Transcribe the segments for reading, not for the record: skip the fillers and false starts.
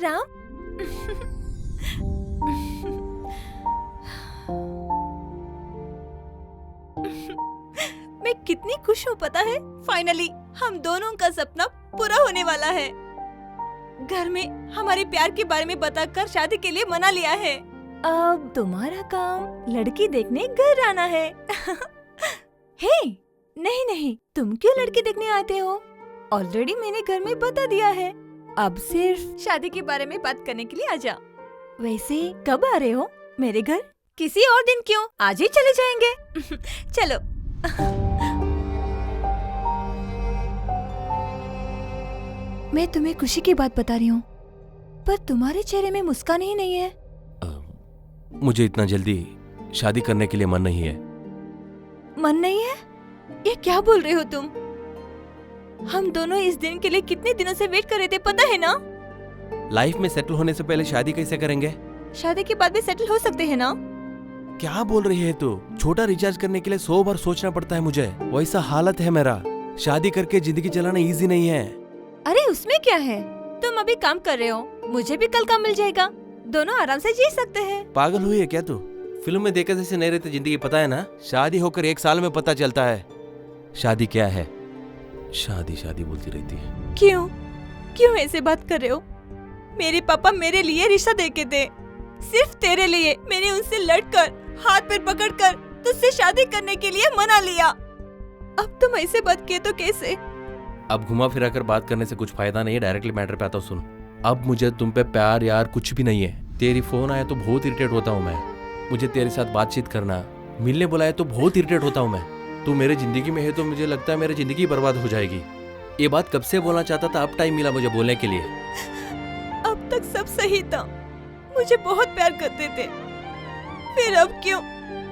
राम। मैं कितनी खुश हूँ पता है, फाइनली हम दोनों का सपना पूरा होने वाला है। घर में हमारे प्यार के बारे में बताकर शादी के लिए मना लिया है। अब तुम्हारा काम लड़की देखने घर आना है। हे, नहीं नहीं, तुम क्यों लड़की देखने आते हो? ऑलरेडी मैंने घर में बता दिया है। अब सिर्फ शादी के बारे में बात करने के लिए आजा। वैसे कब आ रहे हो मेरे घर? किसी और दिन क्यों, आज ही चले जाएंगे। चलो। मैं तुम्हें खुशी की बात बता रही हूँ, पर तुम्हारे चेहरे में मुस्कान ही नहीं है। मुझे इतना जल्दी शादी करने के लिए मन नहीं है। मन नहीं है? ये क्या बोल रहे हो तुम? हम दोनों इस दिन के लिए कितने दिनों से वेट कर रहे थे, पता है ना? लाइफ में सेटल होने से पहले शादी कैसे करेंगे? शादी के बाद भी सेटल हो सकते हैं ना? क्या बोल रही है तू? छोटा रिचार्ज करने के लिए 100 बार सोचना पड़ता है मुझे। वैसा हालत है मेरा। शादी करके जिंदगी चलाना इजी नहीं है। अरे उसमें क्या है, तुम अभी काम कर रहे हो, मुझे भी कल काम मिल जाएगा, दोनों आराम से जी सकते हैं। पागल हुई है क्या तू? फिल्म में देखा जैसे नहीं रहती जिंदगी, पता है ना? शादी होकर 1 साल में पता चलता है शादी क्या है। शादी शादी बोलती रहती है। क्यों क्यों ऐसे बात कर रहे हो? मेरे पापा मेरे लिए रिश्ता देके थे, सिर्फ तेरे लिए। मैंने उनसे लड़कर, हाथ पैर पकड़कर तुझसे शादी करने के लिए मना लिया। अब तुम ऐसे बात किए तो कैसे? अब घुमा फिरा कर बात करने से कुछ फायदा नहीं है, डायरेक्टली मैटर पे आता हूँ। सुन, अब मुझे तुम पे प्यार यार कुछ भी नहीं है। तेरी फोन आया तो बहुत इरिटेट होता हूँ मैं। मुझे तेरे साथ बातचीत करना, मिलने बुलाया तो बहुत इरिटेट होता हूँ मैं। तू मेरे जिंदगी में है तो मुझे लगता है मेरी जिंदगी बर्बाद हो जाएगी। ये बात कब से बोलना चाहता था, अब टाइम मिला मुझे बोलने के लिए। अब तक सब सही था, मुझे बहुत प्यार करते थे, फिर अब क्यों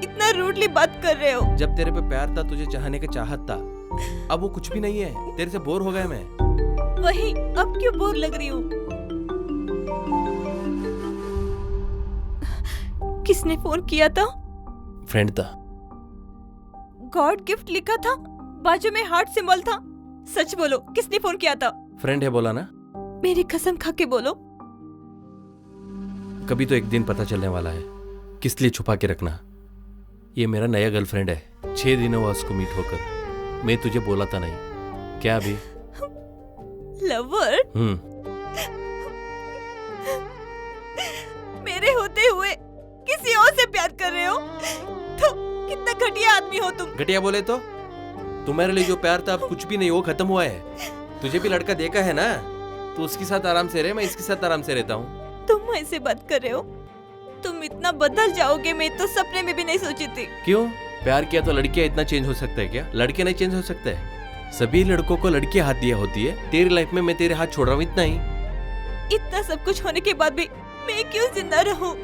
इतना रूडली बात कर रहे हो? जब तेरे पे प्यार था, तुझे चाहने का चाहत था, अब वो कुछ भी नहीं है। तेरे से बोर हो गया मैं। वही, अब क्यों बोर लग रही हूँ? किसने फोन किया था? फ्रेंड था। गॉड गिफ्ट लिखा था, बाजू में हार्ट सिंबल था। सच बोलो, किसने फोन किया था? फ्रेंड है बोला ना। मेरी कसम खा के बोलो। कभी तो एक दिन पता चलने वाला है, किस लिए छुपा के रखना। ये मेरा नया गर्लफ्रेंड है, 6 दिन हुआ उसको मीट होकर। मैं तुझे बोला था नहीं क्या? अभी लवर? मेरे होते हुए किसी और से प्यार कर रहे हो? तो कितना घटिया आदमी हो तुम। घटिया बोले तो? तुम्हारे लिए जो प्यार था अब कुछ भी नहीं, वो खत्म हुआ है। तुझे भी लड़का देखा है ना, तो उसके साथ आराम से रहे, मैं इसके साथ आराम से रहता हूँ। तुम ऐसे बात कर रहे हो? तुम इतना बदल जाओगे मैं तो सपने में भी नहीं सोची थी। क्यों? प्यार किया तो लड़कियां इतना चेंज हो सकता है क्या? लड़के नहीं चेंज हो सकते? सभी लड़कों को लड़की हाथ दिया होती है। तेरी लाइफ में मैं तेरे हाथ छोड़ रहा हूँ, इतना ही। इतना सब कुछ होने के बाद भी मैं क्यों जिंदा रहूं?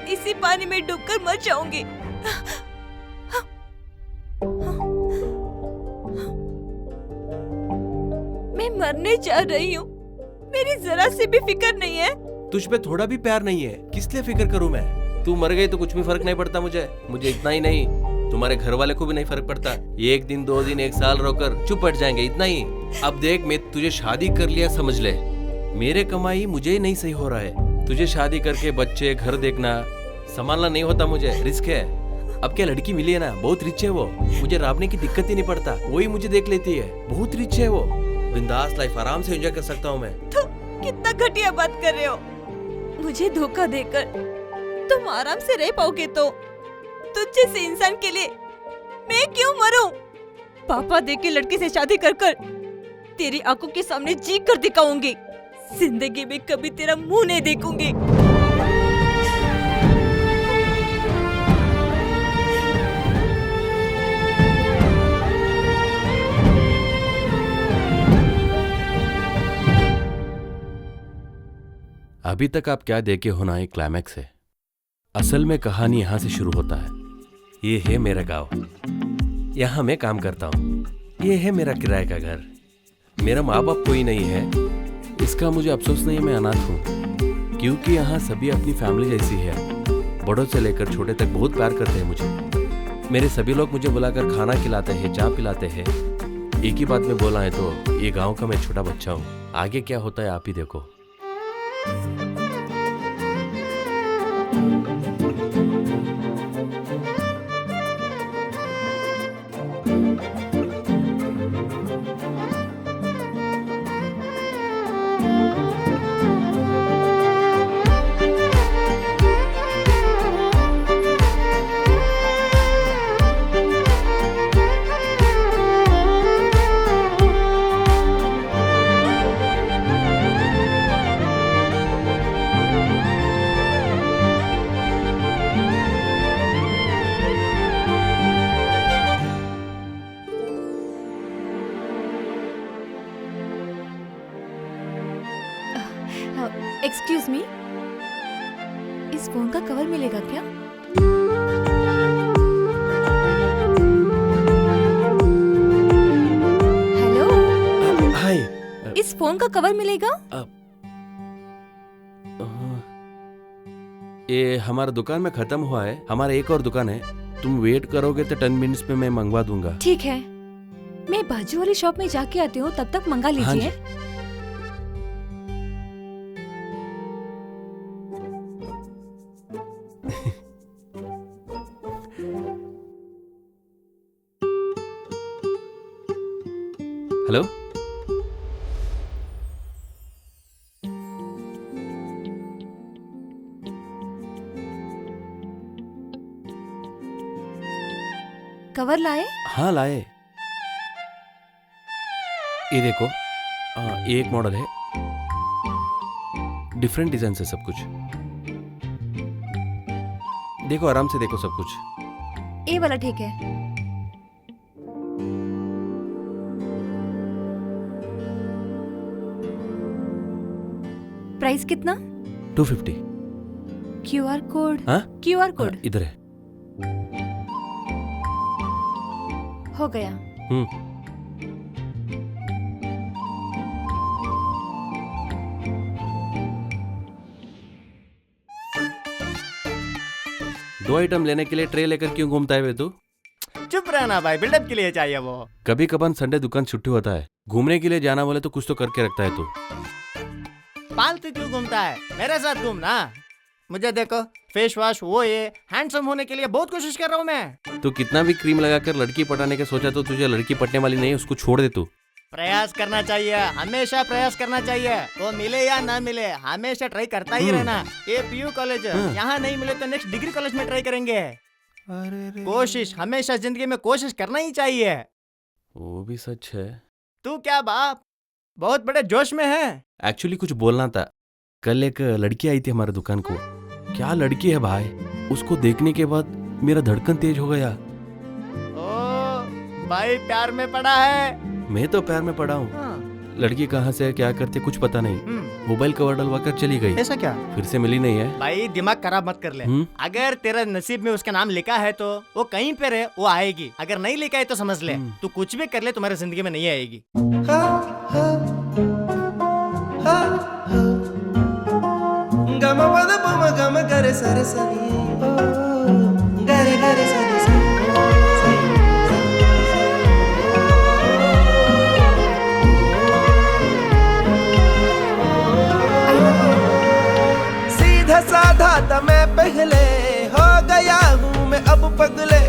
इसी पानी में डूबकर मर जाऊंगी। मैं मरने जा रही हूँ, मेरी जरा सी भी फिक्र नहीं है। तुझ पे थोड़ा भी प्यार नहीं है, किस लिए फिक्र करूं मैं? तू मर गई तो कुछ भी फर्क नहीं पड़ता मुझे इतना ही नहीं, तुम्हारे घर वाले को भी नहीं फर्क पड़ता। 1 दिन 2 दिन 1 साल रोकर चुप हट जाएंगे, इतना ही। अब देख, मैं तुझे शादी कर लिया समझ ले, मेरे कमाई मुझे नहीं सही हो रहा है। तुझे शादी करके बच्चे घर देखना संभालना नहीं होता मुझे, रिस्क है। अब क्या लड़की मिली है ना, बहुत रिच है वो, मुझे राबने की दिक्कत ही नहीं पड़ता, वही मुझे देख लेती है। बहुत रिच है वो, बिंदास लाइफ आराम से एंजॉय कर सकता हूँ मैं। तो कितना घटिया बात कर रहे हो? मुझे धोखा देकर तुम आराम से रह पाओगे तो तुझ जैसे इंसान के लिए मैं क्यों मरूं? पापा देके लड़की से शादी कर कर तेरी आंखों के सामने जी कर दिखाऊंगी, जिंदगी में कभी तेरा मुंह नहीं देखूंगी। अभी तक आप क्या देखे हो ना, ये क्लाइमैक्स है। असल में कहानी यहाँ से शुरू होता है। ये है मेरा गांव, यहाँ मैं काम करता हूँ। ये है मेरा किराए का घर। मेरा माँ बाप कोई नहीं है, इसका मुझे अफसोस नहीं है, मैं अनाथ हूँ। क्योंकि यहाँ सभी अपनी फैमिली जैसी है। बड़ों से लेकर छोटे तक बहुत प्यार करते हैं मुझे। मेरे सभी लोग मुझे बुलाकर खाना खिलाते हैं, चाय पिलाते हैं। एक ही बात में बोला है तो ये गाँव का मैं छोटा बच्चा हूँ। आगे क्या होता है आप ही देखो। एक्सक्यूज मी, इस फोन का कवर मिलेगा क्या? हेलो, हाय। इस फोन का कवर मिलेगा? ये हमारा दुकान में खत्म हुआ है, हमारा एक और दुकान है। तुम वेट करोगे तो 10 मिनट्स में मैं मंगवा दूंगा। ठीक है, मैं बाजू वाली शॉप में जाके आती हूँ, तब तक मंगा हाँ लीजिए। जी। हेलो, कवर लाए? हाँ लाए। ये देखो, ये एक मॉडल है, डिफरेंट डिजाइन से सब कुछ। देखो, आराम से देखो सब कुछ। ये वाला ठीक है। प्राइस कितना? 250। QR code? हाँ? क्यूआर कोड इधर है। हो गया। दो आइटम लेने के लिए ट्रे लेकर क्यों घूमता है वे तू? चुप रहना भाई, बिल्डअप के लिए चाहिए वो। कभी कभार संडे दुकान छुट्टी होता है, घूमने के लिए जाना बोले तो कुछ तो करके रखता है तू। फालतू क्यों घूमता है? मेरे साथ घूमना। मुझे देखो, फेस वॉश वो ये हैंडसम होने के लिए बहुत कोशिश कर रहा हूँ मैं। तू कितना भी क्रीम लगाकर लड़की पटाने का सोचा तो तुझे लड़की पटने वाली नहीं, उसको छोड़ दे तू। प्रयास करना चाहिए, हमेशा प्रयास करना चाहिए। वो मिले या ना मिले, हमेशा ट्राई करता ही रहना। ये पीयू कॉलेज, यहाँ नहीं मिले तो नेक्स्ट डिग्री कॉलेज में ट्राई करेंगे। कोशिश हमेशा जिंदगी में कोशिश करना ही चाहिए। वो भी सच है। तू क्या बाप बहुत बड़े जोश में है। एक्चुअली कुछ बोलना था। कल एक लड़की आई थी हमारे दुकान को। क्या लड़की है भाई, उसको देखने के बाद मेरा धड़कन तेज हो गया। ओ भाई, प्यार में पड़ा है। मैं तो प्यार में पड़ा हूँ। लड़की कहाँ से क्या करते कुछ पता नहीं। मोबाइल कवर डलवा कर चली गई। ऐसा क्या? फिर से मिली नहीं है। भाई दिमाग खराब मत कर ले। अगर तेरा नसीब में उसका नाम लिखा है तो वो कहीं पे रहे वो आएगी। अगर नहीं लिखा है तो समझ ले, तू कुछ भी कर ले तुम्हारी जिंदगी में नहीं आएगी। साधा था मैं पहले, हो गया हूँ मैं अब पगले।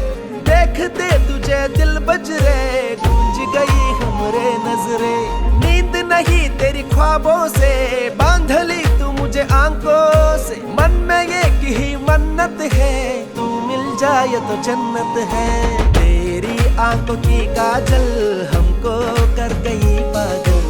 देखते तुझे दिल बजरे, गूंज गई हमरे नजरे। नींद नहीं तेरी ख्वाबों से, बांध ली तू मुझे आंखों से। मन में एक ही मन्नत है, तू मिल जाए तो जन्नत है। तेरी आंखों की काजल हमको कर गई पागल।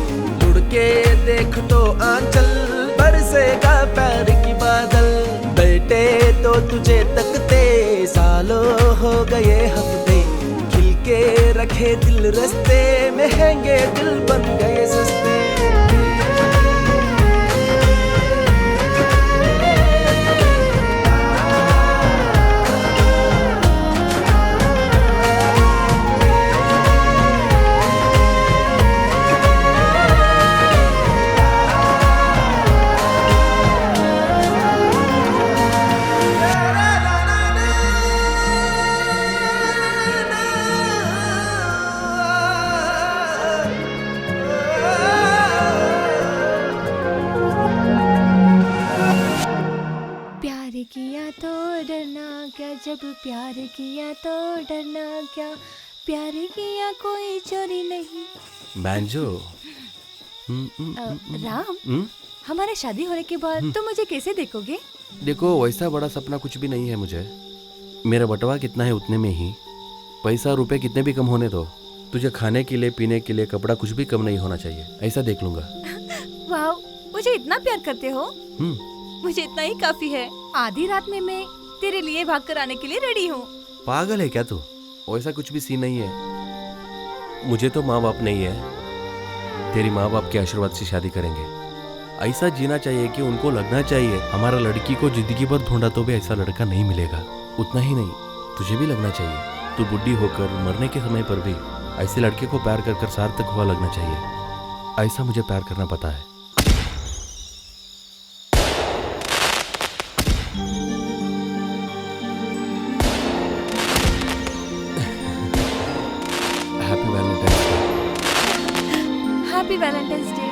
उड़ के देख तो आंचल, बरसेगा प्यार की बादल। बैठे तो तुझे तकते, सालों हो गए हफ्ते। खिल के रखे दिल रस्ते, महंगे दिल बन गए सस्ते। किया तो डरना क्या, प्यार किया कोई चोरी नहीं। बैंजो। राम, हमारे शादी होने के बाद तुम मुझे कैसे देखोगे? देखो, वैसा बड़ा सपना कुछ भी नहीं है मुझे। मेरा बटवा कितना है उतने में ही। पैसा रुपए कितने भी कम होने दो, तुझे खाने के लिए, पीने के लिए, कपड़ा कुछ भी कम नहीं होना चाहिए, ऐसा देख लूंगा। वाह, मुझे इतना प्यार करते हो। मुझे इतना ही काफी है। आधी रात में मैं तेरे लिए भाग कर आने के लिए रेडी हूँ। पागल है क्या तू? वैसा कुछ भी सीन नहीं है। मुझे तो माँ बाप नहीं है, तेरी माँ बाप के आशीर्वाद से शादी करेंगे। ऐसा जीना चाहिए कि उनको लगना चाहिए हमारा लड़की को जिंदगी भर ढूंढा तो भी ऐसा लड़का नहीं मिलेगा। उतना ही नहीं, तुझे भी लगना चाहिए, तू बुढ़ी होकर मरने के समय पर भी ऐसे लड़के को प्यार कर कर सार्थक हुआ लगना चाहिए। ऐसा मुझे प्यार करना पता है। Happy Valentine's day. Happy Valentine's day.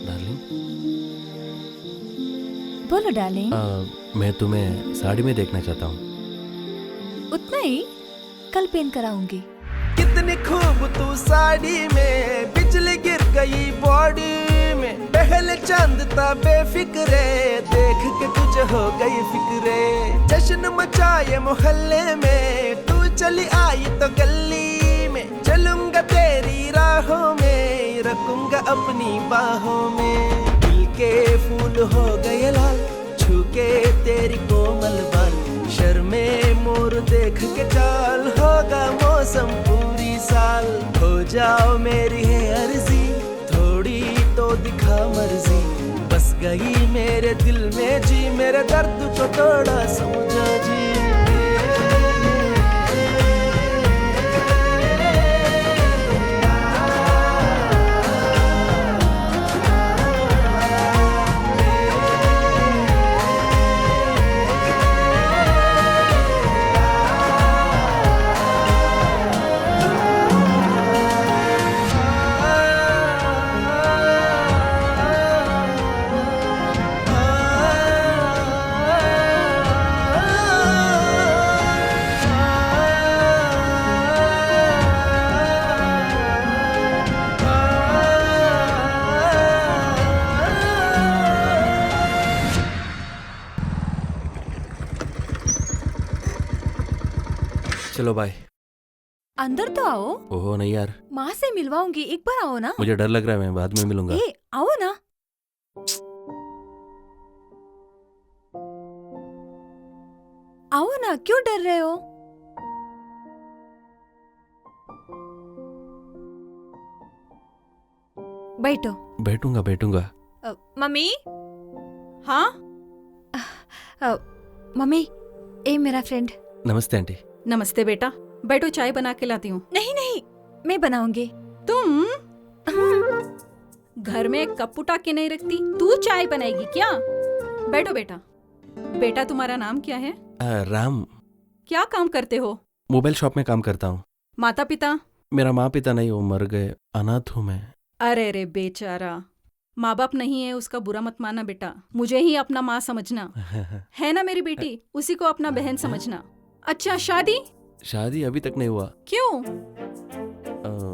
Darling, बोलो डार्लिंग। मैं तुम्हें साड़ी में देखना चाहता हूँ। उतना ही, कल पहन कर आऊंगी। कितनी खूब तू साड़ी में, बिजली गिर गई बॉडी में। पहले चांद था बेफिक्रे, देख के तुझे हो गई फिक्रे। जश्न मचाए मोहल्ले में, तू चली आई तो गली में। चलूंगा तेरी राहों में, रखूंगा अपनी बाहों में। दिल के फूल हो गए लाल, छू के तेरी कोमल बाल। शर्मे मोर देख के चाल, होगा मौसम पूरी साल। हो जाओ मेरी है अर्जी, थोड़ी तो दिखा मर्जी। बस गई मेरे दिल में जी, मेरे दर्द को थोड़ा समझा जी। चलो बाय। अंदर तो आओ। ओहो नहीं यार, माँ से मिलवाऊंगी, एक बार आओ ना। मुझे डर लग रहा है, मैं बाद में मिलूंगा। ए, आओ ना। आओ ना, क्यों डर रहे हो? बैठो। बैठूंगा बैठूंगा। मम्मी। हाँ। मम्मी, ए मेरा फ्रेंड। नमस्ते आंटी। नमस्ते बेटा, बैठो, चाय बना के लाती हूँ। नहीं नहीं, मैं बनाऊंगी। तुम घर में कप उठा के नहीं रखती, तू चाय बनाएगी क्या? बैठो बेटा। बेटा तुम्हारा नाम क्या है? राम। क्या काम करते हो? मोबाइल शॉप में काम करता हूँ। माता पिता? मेरा माँ पिता नहीं, वो मर गए, अनाथ हूँ मैं। अरे रे बेचारा, माँ बाप नहीं है उसका बुरा मत माना बेटा, मुझे ही अपना माँ समझना। है ना मेरी बेटी, उसी को अपना बहन समझना। अच्छा, शादी? शादी अभी तक नहीं हुआ। क्यों?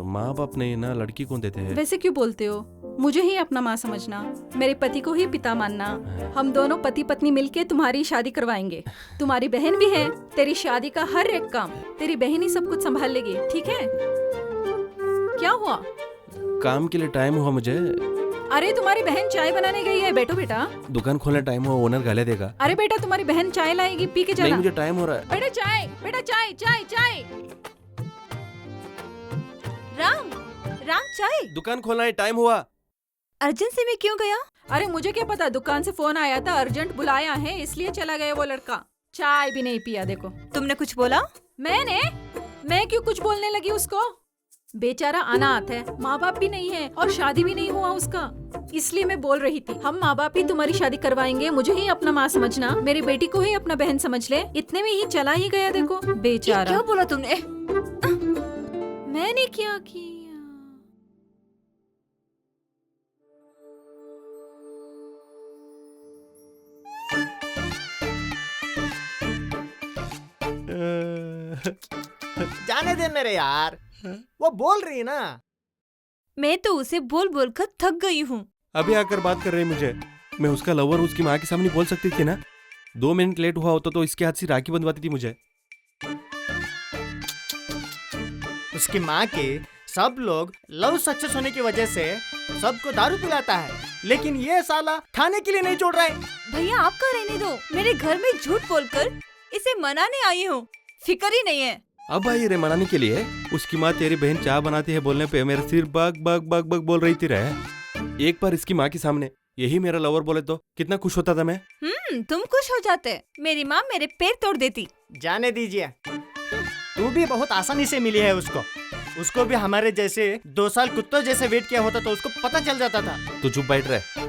माँ बाप नहीं ना, लड़की कौन देते हैं? वैसे क्यों बोलते हो? मुझे ही अपना माँ समझना, मेरे पति को ही पिता मानना। हम दोनों पति पत्नी मिलके तुम्हारी शादी करवाएंगे। तुम्हारी बहन भी है, तेरी शादी का हर एक काम तेरी बहन ही सब कुछ संभाल लेगी, ठीक है? क्या हुआ? काम के लिए टाइम हुआ मुझे। अरे तुम्हारी बहन चाय बनाने गई है, बैठो बेटा। दुकान खोलने टाइम हुआ, ओनर गाले देगा। अरे बेटा, तुम्हारी बहन चाय लाएगी, पी के जाना। नहीं, मुझे टाइम हो रहा है। बेटा चाय, बेटा चाय चाय चाय। राम, राम चाय। दुकान खोलना है, टाइम हुआ। अर्जेंसी में क्यों गया? अरे मुझे क्या पता, दुकान से फोन आया था, अर्जेंट बुलाया है इसलिए चला गया वो लड़का। चाय भी नहीं पिया। देखो, तुमने कुछ बोला? मैं क्यों कुछ बोलने लगी उसको? बेचारा अनाथ है, माँ बाप भी नहीं है और शादी भी नहीं हुआ उसका। इसलिए मैं बोल रही थी, हम माँ बाप ही तुम्हारी शादी करवाएंगे। मुझे ही अपना माँ समझना, मेरी बेटी को ही अपना बहन समझ ले। इतने में ही चला ही गया, देखो ये बेचारा। क्या बोला तुमने? मैंने क्या किया? जाने दे मेरे यार, वो बोल रही है ना। मैं तो उसे बोल बोल कर थक गई हूँ। अभी आकर बात कर रही मुझे। मैं उसका लवर उसकी माँ के सामने बोल सकती थी ना। 2 मिनट लेट हुआ होता तो इसके हाथ से राखी बंधवाती थी मुझे। उसकी माँ के सब लोग लव सक्सेस होने की वजह से सबको दारू पिलाता है, लेकिन ये साला खाने के लिए नहीं छोड़ रहा है। भैया आपका रहने दो, मेरे घर में झूठ बोलकर इसे मनाने आई हूँ। फिक्र ही नहीं है। अब आई रे मनाने के लिए। उसकी माँ तेरी बहन चाय बनाती है बोलने पे मेरे सिर बग बग बग बग बोल रही थी रहे। एक बार इसकी माँ के सामने यही मेरा लवर बोले तो कितना खुश होता था मैं। तुम खुश हो जाते, मेरी माँ मेरे पैर तोड़ देती। जाने दीजिए, तू भी बहुत आसानी से मिली है उसको। उसको भी हमारे जैसे 2 साल कुत्तों जैसे वेट किया होता तो उसको पता चल जाता था। तो चुप बैठ रहे।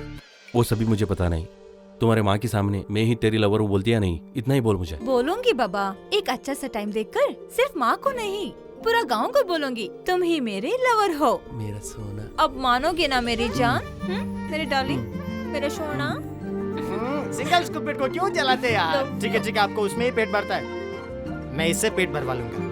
वो सभी मुझे पता नहीं। तुम्हारे माँ के सामने मैं ही तेरी लवर हूँ बोलती या नहीं, इतना ही बोल मुझे। बोलूंगी बाबा, एक अच्छा सा टाइम देखकर सिर्फ माँ को नहीं पूरा गांव को बोलूंगी तुम ही मेरे लवर हो। मेरा सोना। अब मानोगे ना मेरी जान? मेरे डार्लिंग, मेरा सोना। सिंगल स्कूप को क्यों जलाते यार? ठीक है, आपको उसमें ही पेट भरता है, मैं इससे पेट भरवा लूंगा।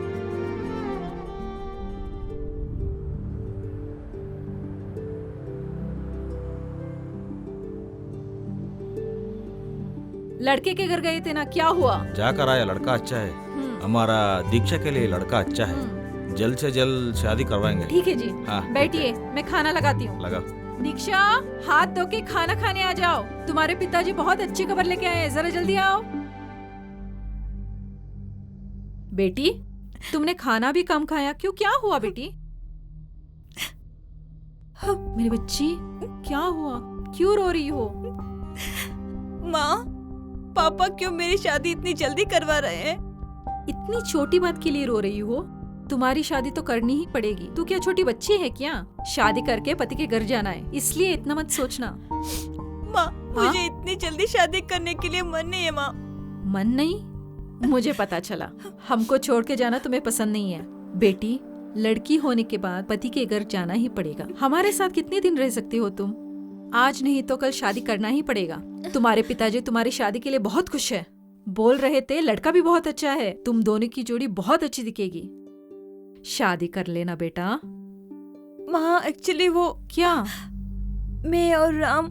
लड़के के घर गए थे ना, क्या हुआ? जाकर आया, लड़का अच्छा है। हमारा दीक्षा के लिए लड़का अच्छा है। जल्द से जल्द शादी करवाएंगे। ठीक है जी। हाँ। बैठिए, मैं खाना लगाती हूँ। लगा। दीक्षा, हाथ धो के खाना खाने आ जाओ। तुम्हारे पिताजी बहुत अच्छी खबर लेके आए हैं, जरा जल्दी आओ। बेटी, तुमने खाना भी कम खाया, क्यों? क्या हुआ बेटी? मेरी बच्ची, क्या हुआ? क्यों रो रही हो? माँ, पापा क्यों मेरी शादी इतनी जल्दी करवा रहे हैं? इतनी छोटी बात के लिए रो रही हो? तुम्हारी शादी तो करनी ही पड़ेगी। तू क्या छोटी बच्ची है क्या? शादी करके पति के घर जाना है, इसलिए इतना मत सोचना। माँ, मुझे इतनी जल्दी शादी करने के लिए मन नहीं है माँ। मन नहीं? मुझे पता चला। हमको छोड़ के जाना तुम्हें पसंद नहीं है। बेटी, लड़की होने के बाद पति के घर जाना ही पड़ेगा। हमारे साथ कितने दिन रह सकती हो तुम? आज नहीं तो कल शादी करना ही पड़ेगा। तुम्हारे पिताजी तुम्हारी शादी के लिए बहुत खुश है। बोल रहे थे लड़का भी बहुत अच्छा है, तुम दोनों की जोड़ी बहुत अच्छी दिखेगी। शादी कर लेना बेटा। माँ, एक्चुअली वो क्या? मैं और राम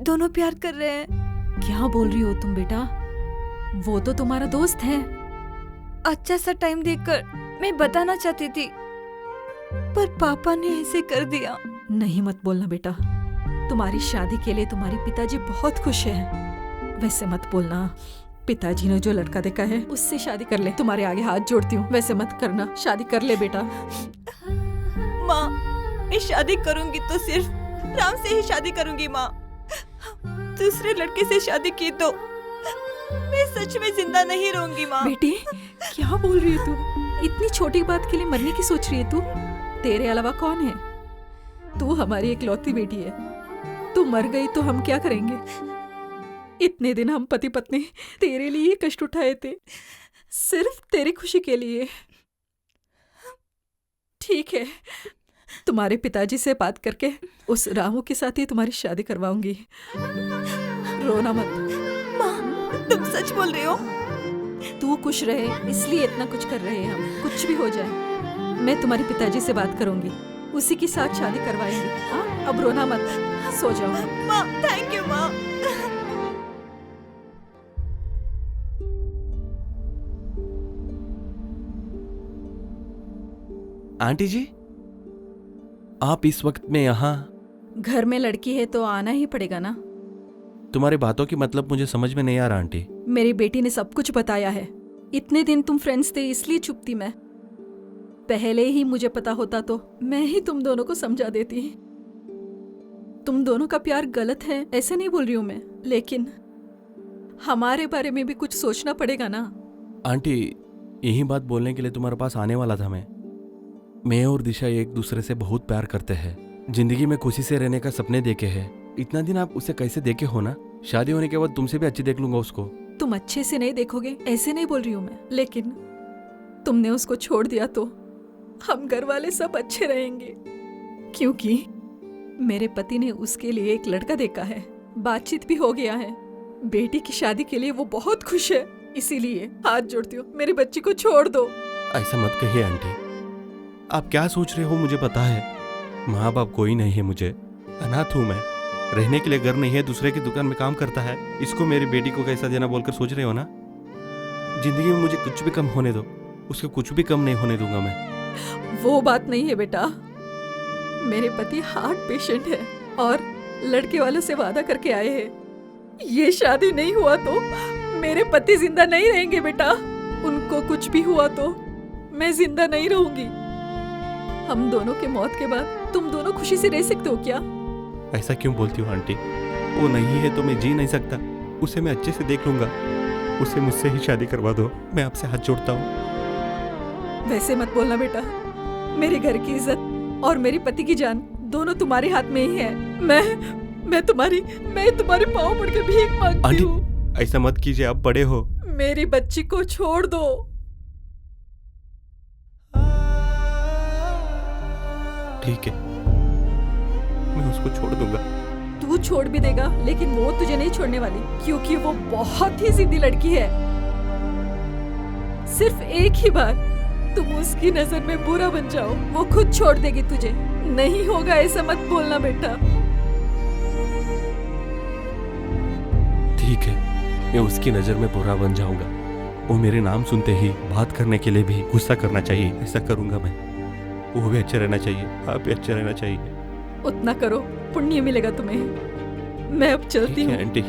दोनों प्यार कर रहे हैं। क्या बोल रही हो तुम बेटा? वो तो तुम्हारा दोस्त है। अच्छा सा टाइम देखकर मैं बताना चाहती थी, पर पापा ने ऐसे कर दिया। नहीं मत बोलना बेटा। तुम्हारी शादी के लिए तुम्हारे पिताजी बहुत खुश हैं। वैसे मत बोलना। पिताजी ने जो लड़का देखा है उससे शादी कर ले। तुम्हारे आगे हाथ जोड़ती हूँ, वैसे मत करना। शादी कर ले बेटा। माँ, मैं शादी करूंगी तो सिर्फ राम से ही शादी करूंगी माँ। दूसरे लड़के से शादी की तो मैं सच में जिंदा नहीं रहूंगी माँ। बेटी, क्या बोल रही है तू? इतनी छोटी बात के लिए मरने की सोच रही है तू? तेरे अलावा कौन है? तू हमारी इकलौती बेटी है। तू मर गई तो हम क्या करेंगे? इतने दिन हम पति पत्नी तेरे लिए ही कष्ट उठाए थे, सिर्फ तेरी खुशी के लिए। ठीक है, तुम्हारे पिताजी से बात करके उस रामू के साथ ही तुम्हारी शादी करवाऊंगी। रोना मत। माँ, तुम सच बोल रही हो? तू खुश रहे इसलिए इतना कुछ कर रहे हैं हम। कुछ भी हो जाए, मैं तुम्हारे पिताजी से बात करूंगी, उसी के साथ शादी करवाएंगे। हाँ, अब रोना मत, सो जाओ। माँ, थैंक यू माँ। आंटी जी, आप इस वक्त में यहाँ? घर में लड़की है तो आना ही पड़ेगा ना। तुम्हारी बातों की मतलब मुझे समझ में नहीं आ रहा आंटी। मेरी बेटी ने सब कुछ बताया है। इतने दिन तुम फ्रेंड्स थे इसलिए चुप थी मैं। पहले ही मुझे पता होता तो मैं ही तुम दोनों को समझा देती। तुम दोनों का प्यार गलत है ऐसे नहीं बोल रही हूँ मैं, लेकिन हमारे बारे में भी कुछ सोचना पड़ेगा ना। आंटी, यही बात बोलने के लिए तुम्हारे पास आने वाला था मैं। मैं और दिशा एक दूसरे से बहुत प्यार करते हैं, जिंदगी में खुशी से रहने का सपने देखे हैं। इतना दिन आप उसे कैसे देखे हो ना, शादी होने के बाद तुमसे भी अच्छी देख लूंगा उसको। तुम अच्छे से नहीं देखोगे ऐसे नहीं बोल रही हूँ मैं, लेकिन तुमने उसको छोड़ दिया तो हम घर वाले सब अच्छे रहेंगे, क्योंकि मेरे पति ने उसके लिए एक लड़का देखा है, बातचीत भी हो गया है। बेटी की शादी के लिए वो बहुत खुश है, इसीलिए हाथ जोड़ती हूँ, मेरी बच्ची को छोड़ दो। ऐसा मत कहिए आंटी, आप क्या सोच रहे हो मुझे पता है। माँ बाप कोई नहीं है मुझे, अनाथ हूँ मैं, रहने के लिए घर नहीं है, दूसरे की दुकान में काम करता है। इसको मेरी बेटी को कैसा देना बोलकर सोच रहे हो ना। जिंदगी में मुझे कुछ भी कम होने दो, उसको कुछ भी कम नहीं होने दूंगा मैं। वो बात नहीं है बेटा, मेरे पति हार्ट पेशेंट है और लड़के वालों से वादा करके आए हैं। ये शादी नहीं हुआ तो मेरे पति जिंदा नहीं रहेंगे बेटा, उनको कुछ भी हुआ तो मैं जिंदा नहीं रहूंगी। हम दोनों के मौत के बाद तुम दोनों खुशी से रह सकते हो क्या? ऐसा क्यों बोलती हो आंटी, वो नहीं है तो मैं जी नहीं सकता। उसे मैं अच्छे से देख लूंगा, उसे मुझसे ही शादी करवा दो, मैं आपसे हाथ जोड़ता हूँ। वैसे मत बोलना बेटा, मेरे घर की इज्जत और मेरी पति की जान दोनों तुम्हारे हाथ में ही है। मैं तुम्हारे पाँव पड़ के भीख मांगती आंटी हूँ। ऐसा मत कीजिए, आप बड़े हो। मेरी बच्ची को छोड़ दो। ठीक है, मैं उसको छोड़ दूंगा। तू छोड़ भी देगा, लेकिन वो तुझे नहीं छोड़ने वाली, क्योंकि वो बहुत ही जिद्दी लड़की है। सिर्फ एक ही बार तुम उसकी नजर में बुरा बन जाओ, वो खुद छोड़ देगी तुझे। नहीं होगा ऐसा मत बोलना बेटा। ठीक है, मैं उसकी नजर में बुरा बन जाऊंगा। वो मेरे नाम सुनते ही बात करने के लिए भी गुस्सा करना चाहिए, ऐसा करूंगा मैं। वो भी अच्छा रहना चाहिए, आप भी अच्छा रहना चाहिए। उतना करो, पुण्य मिलेगा तुम्हें। मैं अब चलती ठीक हूँ। है आंटी।